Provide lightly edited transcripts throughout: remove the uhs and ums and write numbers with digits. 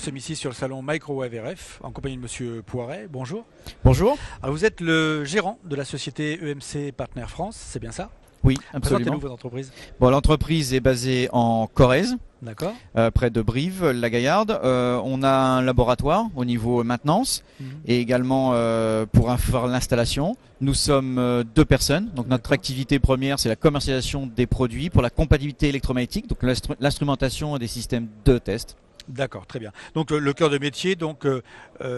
sommes ici sur le salon Microwave RF en compagnie de Monsieur Poiret. Bonjour. Bonjour. Alors vous êtes le gérant de la société EMC Partner France, c'est bien ça? Oui, absolument. Présentez-nous votre entreprise. Bon, l'entreprise est basée en Corrèze, D'accord. près de Brive-la-Gaillarde. On a un laboratoire au niveau maintenance et également pour faire l'installation. Nous sommes 2 personnes. Donc notre activité première, c'est la commercialisation des produits pour la compatibilité électromagnétique, donc l'instrumentation des systèmes de test. D'accord, très bien. Donc le cœur de métier, donc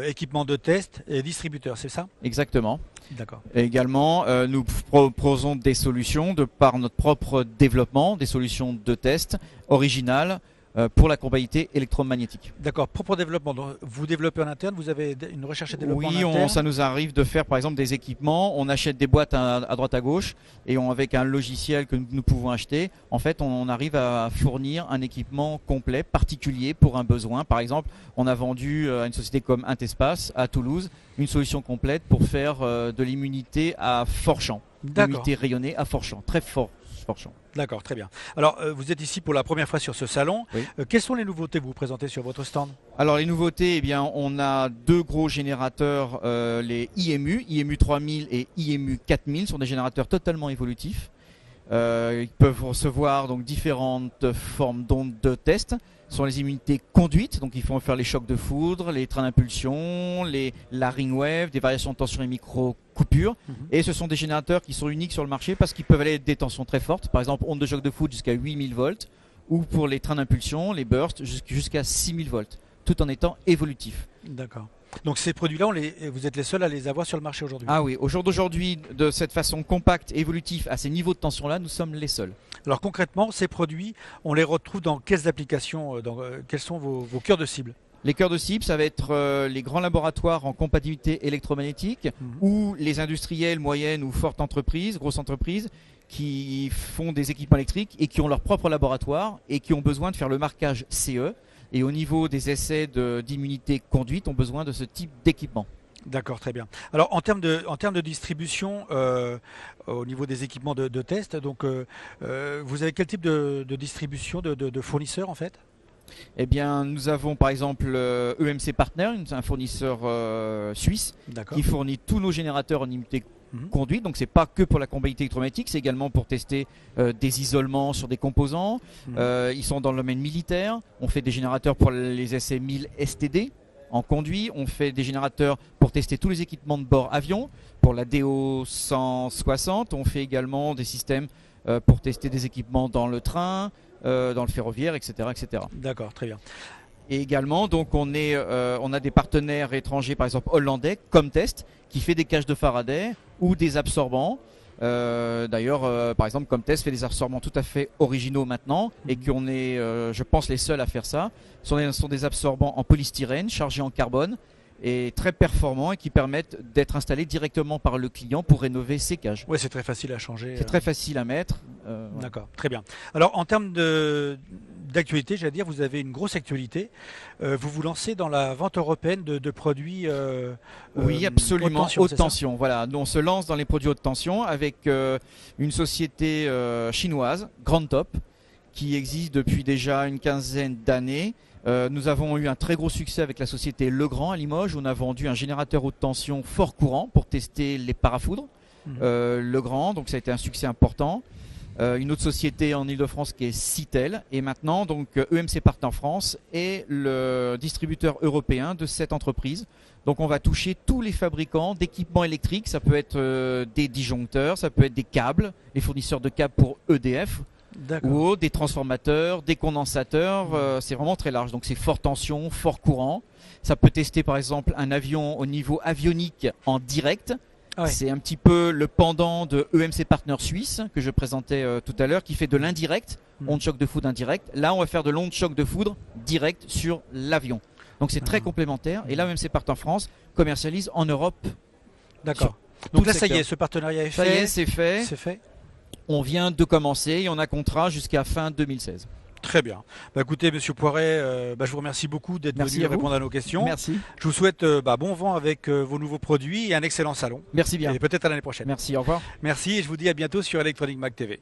équipement de test et distributeur, c'est ça? Exactement. D'accord. Et également, nous proposons des solutions de par notre propre développement, des solutions de test originales pour la compatibilité électromagnétique. D'accord, propre développement. Donc, vous développez en interne, vous avez une recherche et développement Oui, en interne? ça nous arrive de faire par exemple des équipements. On achète des boîtes à droite à gauche et avec un logiciel que nous pouvons acheter, en fait, on arrive à fournir un équipement complet, particulier pour un besoin. Par exemple, on a vendu à une société comme Intespace à Toulouse une solution complète pour faire de l'immunité à fort champ. L'immunité rayonnée à fort champ, très fort champ. D'accord, très bien. Alors, vous êtes ici pour la première fois sur ce salon. Oui. Quelles sont les nouveautés que vous présentez sur votre stand? Alors les nouveautés, eh bien, on a 2 gros générateurs, les IMU 3000 et IMU 4000 sont des générateurs totalement évolutifs. Ils peuvent recevoir donc différentes formes d'ondes de test. Ce sont les immunités conduites, donc ils font faire les chocs de foudre, les trains d'impulsion, la ring wave, des variations de tension et micro-coupures. Et ce sont des générateurs qui sont uniques sur le marché parce qu'ils peuvent aller à des tensions très fortes, par exemple ondes de choc de foudre jusqu'à 8000 volts, ou pour les trains d'impulsion, les bursts jusqu'à 6000 volts, tout en étant évolutifs. D'accord. Donc ces produits-là, vous êtes les seuls à les avoir sur le marché aujourd'hui? Ah oui, au jour d'aujourd'hui, de cette façon compacte, évolutive, à ces niveaux de tension-là, nous sommes les seuls. Alors concrètement, ces produits, on les retrouve dans quelles applications, quels sont vos cœurs de cible? Les cœurs de cible, ça va être les grands laboratoires en compatibilité électromagnétique ou les industriels, moyennes ou fortes entreprises, grosses entreprises qui font des équipements électriques et qui ont leur propre laboratoire et qui ont besoin de faire le marquage CE. Et au niveau des essais d'immunité conduite, ont besoin de ce type d'équipement. D'accord, très bien. Alors en termes de distribution, au niveau des équipements de test, donc vous avez quel type de distribution de fournisseurs en fait? Eh bien, nous avons par exemple EMC Partner, un fournisseur suisse qui fournit tous nos générateurs en immunité conduite. Donc c'est pas que pour la compatibilité électromagnétique, c'est également pour tester des isolements sur des composants. Ils sont dans le domaine militaire. On fait des générateurs pour les essais 1000 STD en conduit. On fait des générateurs pour tester tous les équipements de bord avion, pour la DO 160. On fait également des systèmes pour tester des équipements dans le train, dans le ferroviaire, etc., etc. D'accord, très bien. Et également, donc on a des partenaires étrangers, par exemple hollandais, Comtest, qui fait des cages de Faraday ou des absorbants. D'ailleurs, par exemple, Comtest fait des absorbants tout à fait originaux maintenant et qu'on est, je pense, les seuls à faire ça. Ce sont des absorbants en polystyrène chargés en carbone et très performants et qui permettent d'être installés directement par le client pour rénover ses cages. Oui, c'est très facile à changer. C'est très facile à mettre. D'accord, très bien. Alors en termes d'actualité, j'allais dire, vous avez une grosse actualité. Vous vous lancez dans la vente européenne de produits oui, absolument, haute tension. Voilà, nous, on se lance dans les produits haute tension avec une société chinoise, Grand Top, qui existe depuis déjà une quinzaine d'années. Nous avons eu un très gros succès avec la société Legrand à Limoges. On a vendu un générateur haute tension fort courant pour tester les parafoudres. Legrand, donc ça a été un succès important. Une autre société en Ile-de-France qui est Citel, et maintenant donc EMC Partner France est le distributeur européen de cette entreprise. Donc on va toucher tous les fabricants d'équipements électriques, ça peut être des disjoncteurs, ça peut être des câbles, les fournisseurs de câbles pour EDF, ou des transformateurs, des condensateurs, c'est vraiment très large. Donc c'est fort tension, fort courant. Ça peut tester par exemple un avion au niveau avionique en direct. Ouais. C'est un petit peu le pendant de EMC Partner Suisse que je présentais tout à l'heure, qui fait de l'indirect, onde choc de foudre indirect. Là, on va faire de l'onde choc de foudre direct sur l'avion. Donc c'est très complémentaire. Et là, EMC Partner France commercialise en Europe. D'accord. Donc là, ça y est, ce partenariat est fait. Ça y est, c'est fait. C'est fait. On vient de commencer et on a contrat jusqu'à fin 2016. Très bien. Bah, écoutez, Monsieur Poiret, je vous remercie beaucoup d'être venu répondre à nos questions. Merci. Je vous souhaite bon vent avec vos nouveaux produits et un excellent salon. Merci bien. Et peut-être à l'année prochaine. Merci, au revoir. Merci et je vous dis à bientôt sur Electronic Mag TV.